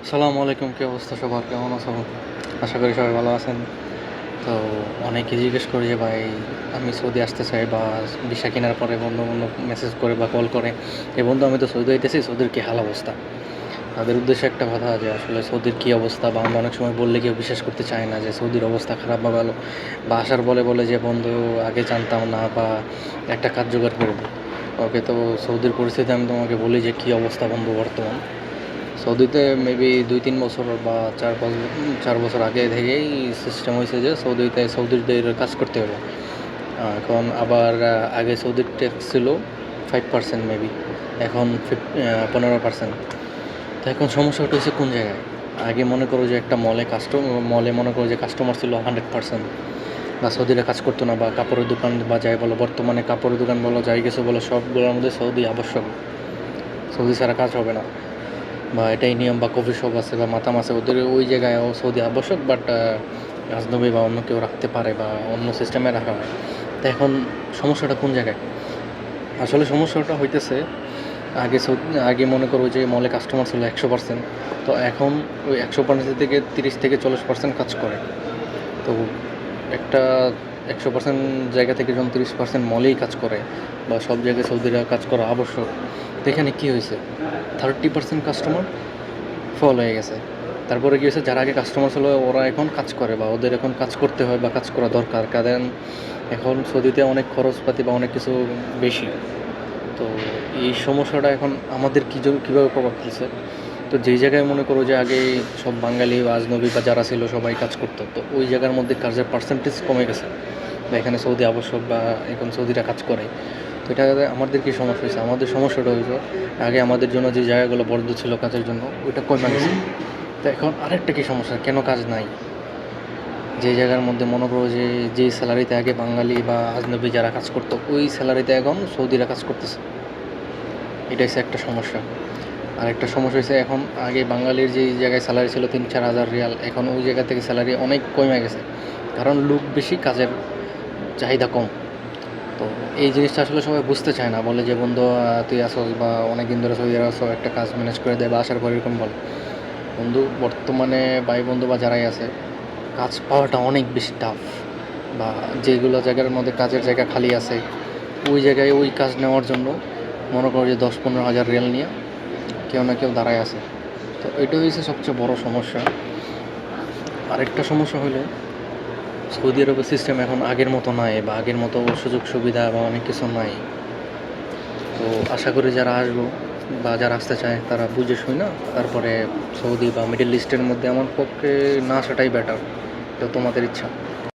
সালামু আলাইকুম, কী অবস্থা সবার? কেমন আছো? আশা করি সবাই ভালো আছেন। তো অনেকে জিজ্ঞেস করে যে ভাই, আমি সৌদি আসতে চাই, বা ভিসা কেনার পরে বন্ধু মেসেজ করে বা কল করে, এ বন্ধু আমি তো সৌদি হইতেছি, সৌদির কী হাল অবস্থা? তাদের উদ্দেশ্যে একটা কথা, যে আসলে সৌদির কী অবস্থা, বা আমরা অনেক সময় বললে কেউ বিশ্বাস করতে চায় না যে সৌদির অবস্থা খারাপ বা ভালো, বা আসার বলে যে বন্ধু আগে জানতাম না, বা একটা কাজ জোগাড় করে দিই। ওকে, তো সৌদির পরিস্থিতি আমি তোমাকে বলি যে কী অবস্থা বন্ধু বর্তমান। সৌদিতে মেবি 2-3 বছর বা 4 বছর আগে থেকেই সিস্টেম হয়েছে যে সৌদিদের কাজ করতে হবে। এখন আবার আগে সৌদির ট্যাক্স ছিল 5% মেবি, এখন 15%। তো এখন সমস্যাটা হচ্ছে কোন জায়গায়? আগে মনে করো যে একটা মলে মনে করো যে কাস্টমার ছিল 100%, বা সৌদিরা কাজ করতো না, বা কাপড়ের দোকান বা যাই বলো, বর্তমানে কাপড়ের দোকান বলো, যাই কিছু বলো, সবগুলোর মধ্যে সৌদি আবশ্যক। সৌদি ছাড়া কাজ হবে না, বা এটাই নিয়ম। বা কফি শপ আছে বা মাতাম আছে, ওদের ওই জায়গায় সৌদি আবশ্যক, বাট আজনবী বা অন্য কেউ রাখতে পারে, বা অন্য সিস্টেমে রাখা হয়। তো এখন সমস্যাটা কোন জায়গায়? আসলে সমস্যাটা হইতেছে, আগে মনে করো যে মলে কাস্টমার ছিল 100%, তো এখন ওই 100% থেকে 30-40% কাজ করে। তো একটা 100% জায়গা থেকে যখন 30% মলেই কাজ করে, বা সব জায়গায় সৌদিরা কাজ করা আবশ্যক, তো এখানে কী হয়েছে? 30% কাস্টমার ফল হয়ে গেছে। তারপরে কী হয়েছে, যারা আগে কাস্টমার ছিল ওরা এখন কাজ করে, বা ওদের এখন কাজ করতে হয় বা কাজ করা দরকার, কারণ এখন সৌদিতে অনেক খরচপাতি বা অনেক কিছু বেশি। তো এই সমস্যাটা এখন আমাদের কীভাবে প্রভাব ফেলছে? তো যেই জায়গায় মনে করো যে আগে সব বাঙালি বা আজনবী বা যারা ছিল সবাই কাজ করতো, তো ওই জায়গার মধ্যে কাজের পার্সেন্টেজ কমে গেছে, বা এখানে সৌদি আবশ্যক, বা এখন সৌদিরা কাজ করে। তো এটা আমাদের কী সমস্যা হয়েছে? আমাদের সমস্যাটা হয়েছে, আগে আমাদের জন্য যে জায়গাগুলো বরাদ্দ ছিল কাজের জন্য, ওইটা কমে গেছে। তো এখন আরেকটা কী সমস্যা, কেন কাজ নাই? যে জায়গার মধ্যে মনে করো যে যেই স্যালারিতে আগে বাঙালি বা আজনবী যারা কাজ করতো, ওই স্যালারিতে এখন সৌদিরা কাজ করতেছে। এটা হচ্ছে একটা সমস্যা। আরেকটা সমস্যা হয়েছে, এখন আগে বাঙালির যেই জায়গায় স্যালারি ছিল 3-4 হাজার রিয়াল, এখন ওই জায়গা থেকে স্যালারি অনেক কমে গেছে, কারণ লোক বেশি, কাজের চাহিদা কম। তো এই জিনিসটা আসলে সবাই বুঝতে চায় না, বলে যে বন্ধু তুই আসস বা অনেক দিন ধরে সৌদি আসো, একটা কাজ ম্যানেজ করে দেয়, বা আসার পর এরকম বলে। বন্ধু বর্তমানে ভাই বন্ধু বা যারাই আছে, কাজ পাওয়াটা অনেক বেশি টাফ। বা যেগুলো জায়গার মধ্যে কাজের জায়গা খালি আছে, ওই জায়গায় ওই কাজ নেওয়ার জন্য মনে করো যে 10-15 হাজার রিয়াল নিয়ে কেউ না কেউ দাঁড়ায় আছে। তো এটা হচ্ছে সবচেয়ে বড় সমস্যা। আরেকটা সমস্যা হলো, সৌদি আরবের সিস্টেম এখন আগের মতো নাই, বা আগের মতো সুযোগ সুবিধা বা অনেক কিছু নাই। তো আশা করি যারা আসবো বা যারা আসতে চায় তারা বুঝে শুই না, তারপরে সৌদি বা মিডল ইস্টের মধ্যে আমার পক্ষে না আসাটাই বেটার। তো তোমাদের ইচ্ছা।